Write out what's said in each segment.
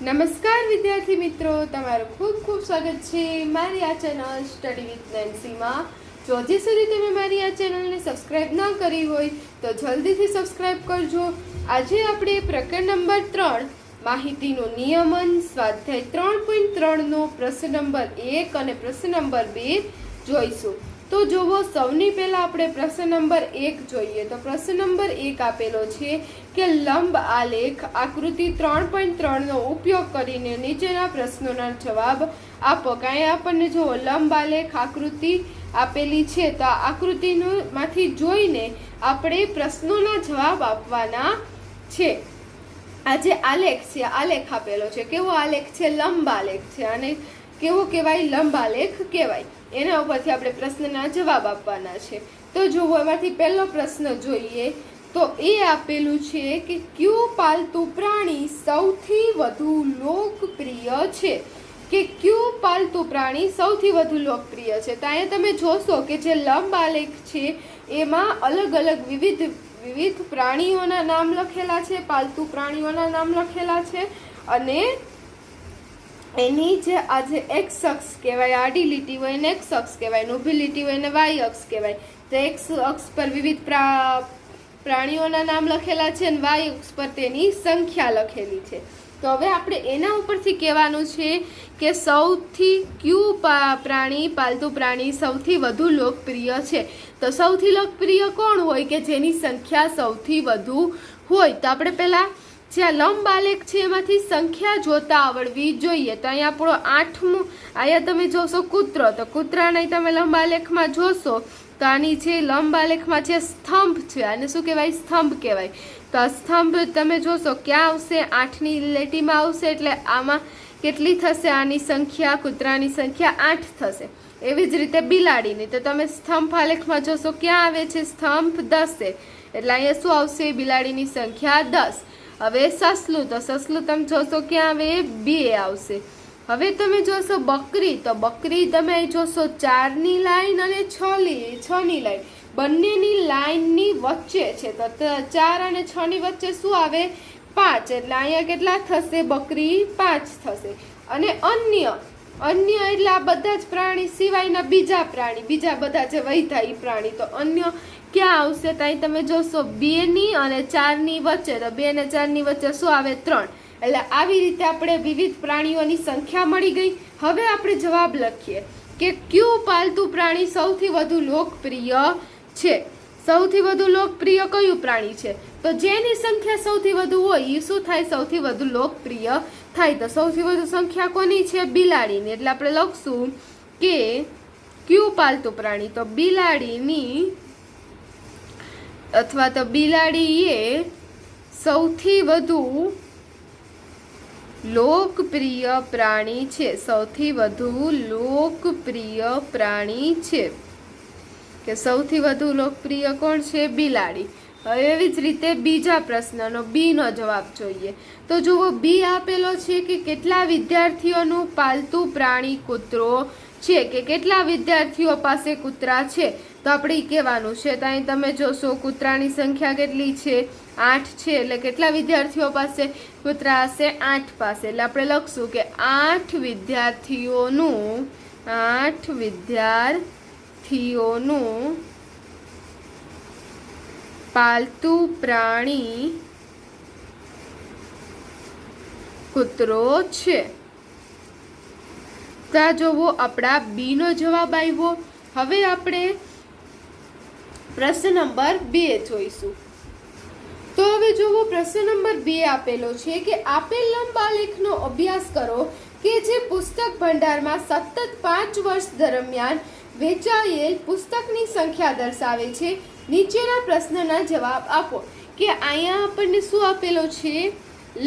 નમસ્કાર વિદ્યાર્થી મિત્રો, તમારું ખૂબ ખૂબ સ્વાગત છે મારી આ ચેનલ સ્ટડી વિથ નેન્સીમાં। જો હજી સુધી તમે મારી આ ચેનલને સબસ્ક્રાઇબ ન કરી હોય તો જલ્દીથી સબસ્ક્રાઇબ કરજો। આજે આપણે પ્રકરણ નંબર 3 માહિતીનું નિયમન સ્વાધ્યાય 3.3 નો પ્રશ્ન નંબર 1 અને પ્રશ્ન નંબર 2 જોઈશું। તો જોવો, સૌની પહેલા આપણે પ્રશ્ન નંબર 1 જોઈએ। તો પ્રશ્ન નંબર 1 આપેલો છે કે લંબ આલેખ આકૃતિ 3.3 નો ઉપયોગ કરીને નીચેના પ્રશ્નોના જવાબ આપો। કાંઈ આપણને જો લંબ આલેખ આકૃતિ આપેલી છે તો આ આકૃતિનું માંથી જોઈને આપણે પ્રશ્નોના જવાબ આપવાના છે। આ જે આલેખ છે, આલેખ આપેલો છે, કેવો આલેખ છે? લંબ આલેખ છે। અને કેવો કહેવાય? લંબ આલેખ કહેવાય। એના ઉપરથી આપણે પ્રશ્નના જવાબ આપવાના છે। તો જુઓ, એમાંથી પહેલો પ્રશ્ન જોઈએ તો એ આપેલું છે કે કયું પાલતુ પ્રાણી સૌથી વધુ લોકપ્રિય છે? કે કયું પાલતુ પ્રાણી સૌથી વધુ લોકપ્રિય છે? તો અહીંયા તમે જોશો કે જે લંબ આલેખ છે એમાં અલગ અલગ વિવિધ પ્રાણીઓના નામ લખેલા છે, પાલતુ પ્રાણીઓના નામ લખેલા છે। અને એની જે આજે એક્સ અક્ષ કહેવાય, આડી લીટી હોય એને એક્સ અક્ષ કહેવાય, ઊભી લીટી હોય એને વાય અક્ષ કહેવાય। તો એક્સ અક્ષ પર વિવિધ પ્રાણીઓના નામ લખેલા છે અને વાય અક્ષ પર તેની સંખ્યા લખેલી છે। તો હવે આપણે એના ઉપરથી કહેવાનું છે કે સૌથી કયું પ્રાણી, પાલતુ પ્રાણી સૌથી વધુ લોકપ્રિય છે? તો સૌથી લોકપ્રિય કોણ હોય કે જેની સંખ્યા સૌથી વધુ હોય? તો આપણે પહેલા જે લંબ આલેખ છે એમાંથી સંખ્યા જોતા આવડવી જોઈએ। તો અહીંયા આપણો 8મો, અહીંયા તમે જોશો કૂતરો, તો કૂતરાને તમે લંબ આલેખમાં જોશો તો આની જે લંબ આલેખમાં જે સ્તંભ છે આને શું કહેવાય? સ્તંભ કહેવાય। તો આ સ્તંભ તમે જોશો ક્યાં આવશે? 8ની લીટીમાં આવશે। એટલે આમાં કેટલી થશે? આની સંખ્યા, કૂતરાની સંખ્યા 8 થશે। એવી જ રીતે બિલાડીની, તો તમે સ્તંભ આલેખમાં જોશો ક્યાં આવે છે? સ્તંભ 10 એટલે અહીંયા શું આવશે? બિલાડીની સંખ્યા 10। હવે સસલું, તો સસલું તમે જોશો ક્યાં આવે? 2 આવશે। હવે તમે જોશો બકરી, તો બકરી તમે જોશો 4ની લાઈન અને 6ની લાઈન, બંનેની લાઈનની વચ્ચે છે। તો 4 અને 6ની વચ્ચે શું આવે? 5 એટલે અહીંયા કેટલા થશે? બકરી 5 થશે। અને અન્ય એટલે આ બધા જ પ્રાણી સિવાયના બીજા પ્રાણી, બીજા બધા જે વૈધા એ પ્રાણી, તો અન્ય ક્યાં આવશે? તો અહીં તમે જોશો 2ની અને 4ની વચ્ચે, તો 2 અને 4ની વચ્ચે શું આવે? 3। એટલે આવી રીતે આપણે વિવિધ પ્રાણીઓની સંખ્યા મળી ગઈ। હવે આપણે જવાબ લખીએ કે કયું પાલતુ પ્રાણી સૌથી વધુ લોકપ્રિય છે? સૌથી વધુ લોકપ્રિય કયું પ્રાણી છે? તો જેની સંખ્યા સૌથી વધુ હોય એ શું થાય? સૌથી વધુ લોકપ્રિય થાય। તો સૌથી વધુ સંખ્યા કોની છે? બિલાડીની। એટલે આપણે લખશું કે કયું પાલતુ પ્રાણી? તો બિલાડીની, અથવા તો બિલાડી એ સૌથી વધુ લોકપ્રિય પ્રાણી છે। સૌથી વધુ લોકપ્રિય પ્રાણી છે કે સૌથી વધુ લોકપ્રિય કોણ છે? બિલાડી। હવે એવી જ રીતે બીજા પ્રશ્નનો બી નો જવાબ જોઈએ। તો જુઓ, બી આપેલો છે કે કેટલા વિદ્યાર્થીઓનું પાલતુ પ્રાણી કૂતરો છે? કે કેટલા વિદ્યાર્થીઓ પાસે કૂતરા છે? તો આપણે કહેવાનું છે। તો અહીં તમે જોશો કૂતરાની સંખ્યા કેટલી છે? 8 છે। એટલે કેટલા વિદ્યાર્થીઓ પાસે કૂતરા હશે? 8 પાસે। એટલે આપણે લખશું કે 8 વિદ્યાર્થીઓનું પાલતુ પ્રાણી કૂતરો છે। ત્યાં જોવો, આપણા બી નો જવાબ આવ્યો। હવે આપણે પ્રશ્ન નંબર 2 જોઈશું। તો હવે જુઓ, પ્રશ્ન નંબર 2 આપેલો છે કે આપેલ લંબ આલેખનો અભ્યાસ કરો કે જે પુસ્તક ભંડારમાં સતત 5 વર્ષ દરમિયાન વેચાયેલ પુસ્તકની સંખ્યા દર્શાવે છે। નીચેના પ્રશ્નના જવાબ આપો। કે અહીંયા આપણને શું આપેલો છે?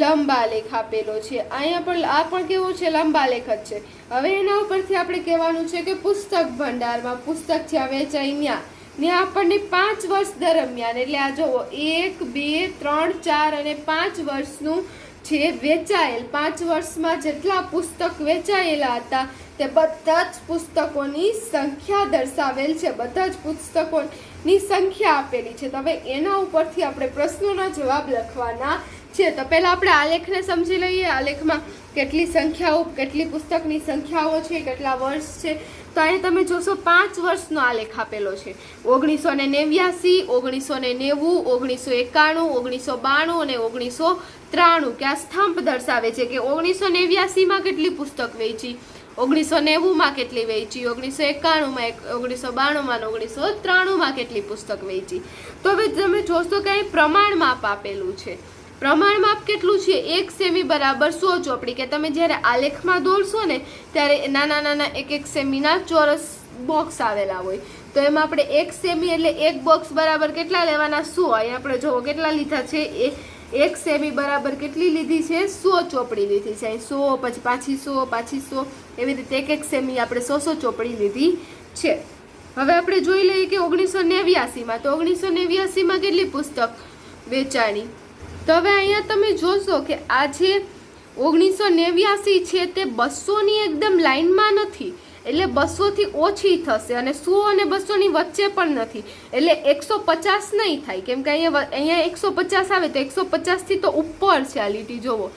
લંબ આલેખ આપેલો છે। અહીંયા પણ આ પણ કેવો છે? લંબ આલેખ જ છે। હવે એના ઉપરથી આપણે કહેવાનું છે કે પુસ્તક ભંડારમાં પુસ્તક જ્યાં વેચાય ત્યાં આપણને 5 વર્ષ દરમિયાન, એટલે આ જુઓ 1, 2, 3, 4 અને 5 વર્ષનું છે વેચાયેલ, 5 વર્ષમાં જેટલા પુસ્તક વેચાયેલા હતા તે બધા જ પુસ્તકોની સંખ્યા દર્શાવેલ છે। બધા જ પુસ્તકોની સંખ્યા આપેલી છે। તો હવે એના ઉપરથી આપણે પ્રશ્નોના જવાબ લખવાના છે। તો પહેલા આપણે આલેખને સમજી લઈએ। આલેખમાં કેટલી સંખ્યાઓ, કેટલી પુસ્તકની સંખ્યાઓ છે, કેટલા વર્ષ છે. તો અહીં તમે જોશો 5 વર્ષનો આલેખ આપેલો છે. 1989, 1990, 1991, 1992 અને 1993 કે આ સ્તંભ દર્શાવે છે કે 1989માં કેટલી પુસ્તક વેચી, 1990માં કેટલી વેચી, 1991માં, 1992માં, 1993માં કેટલી પુસ્તક વેચી. તો હવે તમે જોશો કે અહીં પ્રમાણ માપ આપેલું છે. પ્રમાણ માપ કેટલું છે? 1 સેમી બરાબર 100 ચોપડી. કે તમે જ્યારે આલેખમાં દોરશો ને ત્યારે નાના નાના 1 સેમીના ચોરસ બોક્સ આવેલા હોય, તો એમાં આપણે 1 સેમી એટલે 1 બોક્સ બરાબર કેટલા લેવાના? 100. અહીં આપણે જોવો કેટલા લીધા છે, 1 સેમી બરાબર કેટલી લીધી છે? 100 ચોપડી લીધી છે. અહીં 100, પછી પાછી 100, પાછી 100, એવી રીતે 1 સેમી આપણે 100 ચોપડી લીધી છે. હવે આપણે જોઈ લઈએ કે 1989માં, તો 1989માં કેટલી પુસ્તક વેચાણી. તો હવે અહીંયા તમે જોશો કે આ જે 1989 છે તે 200ની એકદમ લાઇનમાં નથી, એટલે 200થી ઓછી થશે, અને 100 અને 200ની વચ્ચે પણ નથી, એટલે 150 નહીં થાય. કેમ કે અહીંયા 150 આવે તો 150થી તો ઉપર છે આ લીટી જોવો.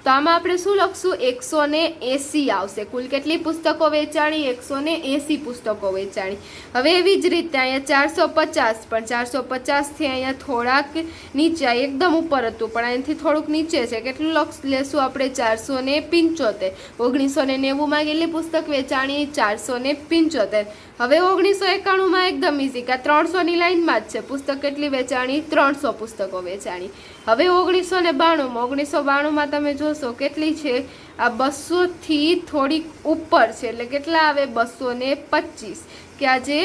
તો આમાં આપણે શું લખશું? 180 આવશે. કુલ કેટલી પુસ્તકો વેચાણી? 180 પુસ્તકો વેચાણી. હવે એવી જ રીતે અહીંયા 450, પણ 450થી અહીંયા થોડાક નીચે, એકદમ ઉપર હતું પણ અહીંથી થોડુંક નીચે છે. કેટલું લેશું આપણે? 475. 1990માં કેટલી પુસ્તક વેચાણી? 475. હવે 1991માં એકદમ ઇઝી, કે 300ની લાઇનમાં જ છે. પુસ્તક કેટલી વેચાણી? 300 પુસ્તકો વેચાણી. હવે 1992માં તમે જોશો કેટલી છે? આ 200થી થોડીક ઉપર છે, એટલે કેટલા આવે? 225. કે આ જે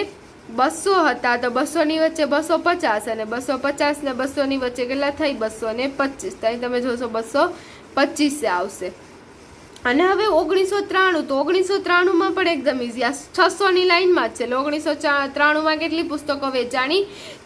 200 હતા તો 200ની વચ્ચે 250, અને 250 ને 200ની વચ્ચે કેટલા થઈ? 225. ત્યાં તમે જોશો 225 આવશે. અને હવે 1993, તો 1993માં પણ એકદમ ઇઝી, આ 600ની લાઇનમાં જ છે. એટલે 1993માં કેટલી પુસ્તકો વેચાણી?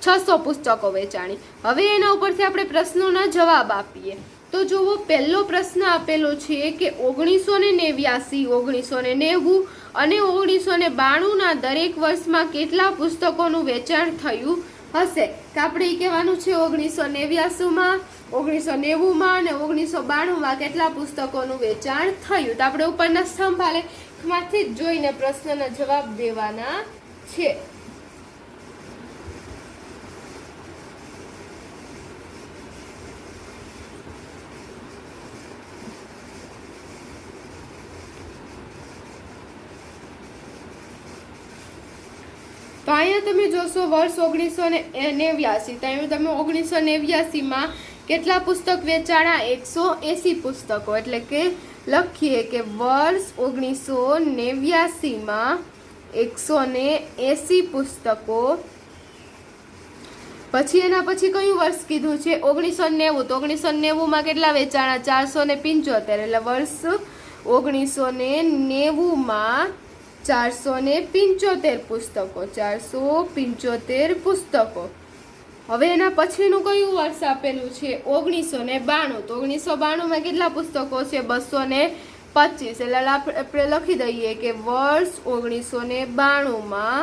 600 પુસ્તકો વેચાણી. હવે એના ઉપરથી આપણે પ્રશ્નોના જવાબ આપીએ. તો જુઓ, પહેલો પ્રશ્ન આપેલો છે કે 1989, 1990 અને 1992ના દરેક વર્ષમાં કેટલા પુસ્તકોનું વેચાણ થયું હશે. તો આપણે એ કહેવાનું છે 1989માં, 1990માં અને 1992માં કેટલા પુસ્તકોનું વેચાણ થયું. તો આપણે ઉપરના સ્તંભ આલેખમાંથી જ જોઈને પ્રશ્નના જવાબ દેવાના છે. તો અહીંયા તમે જોશો વર્ષ 1989, તો અહીંયા તમે 1989માં કેટલા પુસ્તક વેચાણા? 180 પુસ્તકો. એટલે કે લખીએ કે વર્ષ 1989માં 180 પુસ્તકો. પછી એના પછી કયું વર્ષ કીધું છે? 1990. તો 1990માં કેટલા વેચાણા? 475. એટલે વર્ષ 1990માં 475 પુસ્તકો. 475 પુસ્તકો. હવે એના પછીનું કયું વર્ષ આપેલું છે? 1992. તો 1992માં કેટલા પુસ્તકો છે? 225. એટલે આપણે લખી દઈએ કે વર્ષ 1992માં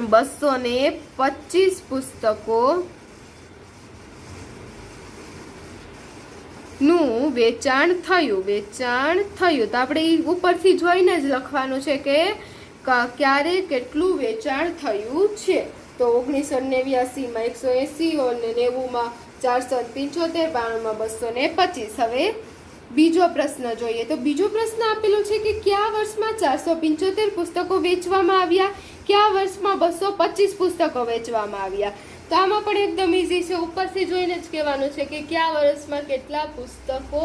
225 પુસ્તકો નું વેચાણ થયું. તો આપણે ઉપરથી જોઈને જ લખવાનું છે કે ક્યારે કેટલું વેચાણ થયું છે. તો 1989માં 180, અને 90માં 475, 92માં 225. હવે બીજો પ્રશ્ન જોઈએ. તો બીજો પ્રશ્ન આપેલો છે કે કયા વર્ષમાં 475 પુસ્તકો વેચવામાં આવ્યા, કયા વર્ષમાં 225 પુસ્તકો વેચવામાં આવ્યા. તો આમાં પણ એકદમ ઇઝી છે, ઉપરથી જોઈને જ કહેવાનું છે કે કયા વર્ષમાં કેટલા પુસ્તકો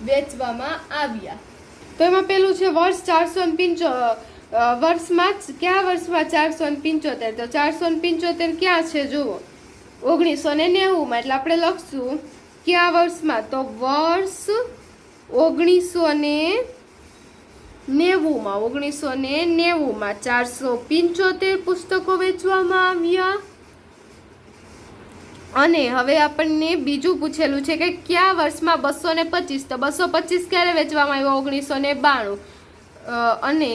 વેચવામાં આવ્યા. તો એમાં પેલું છે વર્ષ 475. વર્ષમાં કયા વર્ષમાં 475? તો 475 ક્યાં છે જુઓ? 1990માં. એટલે આપણે લખશું કયા વર્ષમાં? તો વર્ષ 1990માં. 1990માં 475 પુસ્તકો વેચવામાં આવ્યા. અને હવે આપણને બીજું પૂછેલું છે કે કયા વર્ષમાં 225? તો 225 ક્યારે વેચવામાં આવ્યા? 1992. અને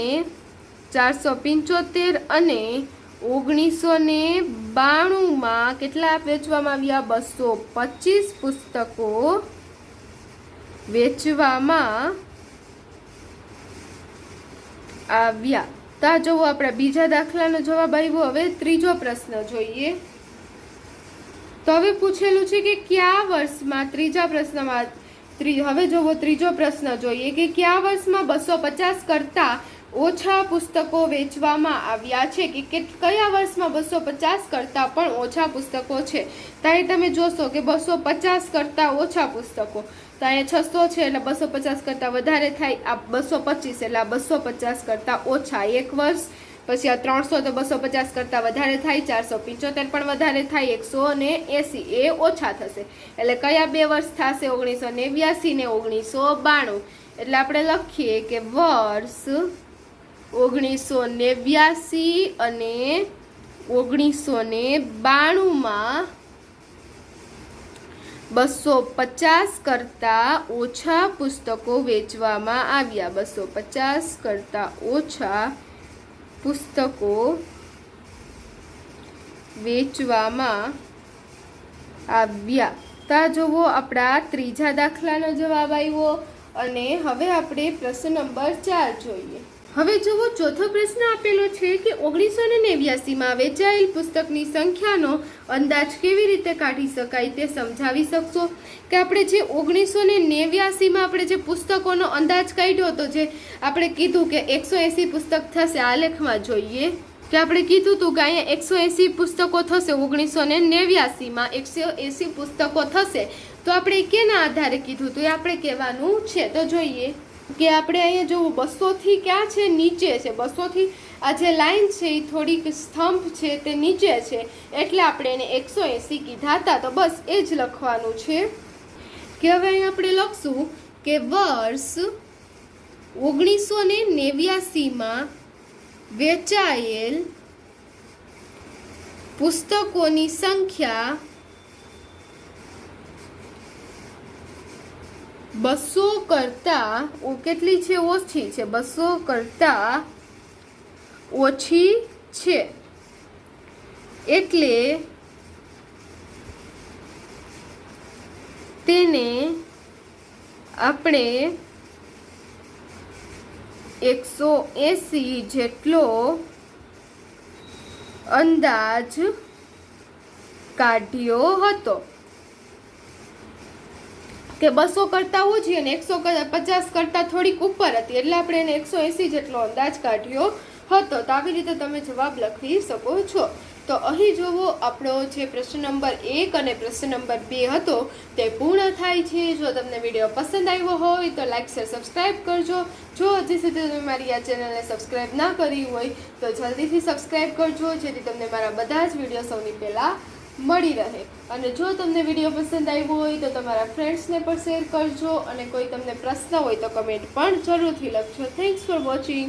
475 અને 1992માં કેટલા વેચવામાં આવ્યા? 225 પુસ્તકો વેચવામાં આવ્યા। તો આ જોવો આપણા બીજા દાખલાનો જવાબ આવ્યો। હવે ત્રીજો પ્રશ્ન જોઈએ। તો હવે પૂછેલું છે કે કયા વર્ષમાં, ત્રીજા પ્રશ્નમાં હવે જોવો ત્રીજો પ્રશ્ન જોઈએ કે કયા વર્ષમાં 250 કરતાં ઓછા પુસ્તકો વેચવામાં આવ્યા છે, કે કયા વર્ષમાં 250 કરતાં પણ ઓછા પુસ્તકો છે। તો અહીં તમે જોશો કે 250 કરતાં ઓછા પુસ્તકો, તો અહીંયા 600 છે એટલે 250 કરતાં વધારે થાય, આ 225 એટલે આ 250 કરતાં ઓછા એક વર્ષ, પછી આ 300 તો 250 કરતાં વધારે થાય, 475 પણ વધારે થાય, 180 એ ઓછા થશે। એટલે કયા બે વર્ષ થશે? 1989 ને 1992। એટલે આપણે લખીએ કે વર્ષ 1989 અને 1992માં 250 કરતાં ઓછા પુસ્તકો વેચવામાં આવ્યા। 250 કરતાં ઓછા પુસ્તકો વેચવામાં આવ્યા। તો જુઓ આપણા ત્રીજા દાખલાનો જવાબ આવ્યો। અને હવે આપણે પ્રશ્ન નંબર 4 જોઈએ। હવે જુઓ ચોથો પ્રશ્ન આપેલો છે કે 1989માં વેચાયેલ પુસ્તકની સંખ્યાનો અંદાજ કેવી રીતે કાઢી શકાય તે સમજાવી શકશો? કે આપણે જે 1989માં આપણે જે પુસ્તકોનો અંદાજ કાઢ્યો હતો, જે આપણે કીધું કે 180 પુસ્તક થશે, આલેખમાં જોઈએ કે આપણે કીધું હતું કે અહીંયા 180 પુસ્તકો થશે, 1989માં 180 પુસ્તકો થશે। તો આપણે કેના આધારે કીધું હતું એ આપણે કહેવાનું છે। તો જોઈએ કે આપણે અહીંયા જો 200 થી ક્યાં છે? નીચે છે। 200 થી આ જે લાઈન છે એ થોડીક સ્તંભ છે તે નીચે છે, એટલે આપણે એને 180 કીધા હતા। તો બસ એ જ લખવાનું છે કે હવે અહીંયા આપણે લખશું કે વર્ષ 1989માં વેચાયેલ પુસ્તકોની સંખ્યા 200 કરતાં કેટલી છે? ઓછી છે। 200 કરતાં ઓછી છે, એટલે તેને આપણે 180 જેટલો અંદાજ કાઢ્યો હતો। કે 200 કરતાં ઓછી અને 150 કરતાં થોડીક ઉપર હતી, એટલે આપણે એને 180 જેટલો અંદાજ કાઢ્યો હતો। તો આવી રીતે તમે જવાબ લખી શકો છો। તો અહીં જોવો આપણો જે પ્રશ્ન નંબર 1 અને પ્રશ્ન નંબર 2 હતો તે પૂર્ણ થાય છે। જો તમને વિડીયો પસંદ આવ્યો હોય તો લાઈક શેર સબસ્ક્રાઈબ કરજો। જો હજી સુધી તમે મારી આ ચેનલને સબસ્ક્રાઈબ ના કરી હોય તો જલ્દીથી સબસ્ક્રાઈબ કરજો, જેથી તમને મારા બધા જ વિડીયો સૌથી પહેલાં મળી રહે। અને જો તમને વિડીયો પસંદ આવ્યો હોય તો તમારા ફ્રેન્ડ્સને પણ શેર કરજો, અને કોઈ તમને પ્રશ્ન હોય તો કમેન્ટ પણ જરૂરથી લખજો। Thanks for watching.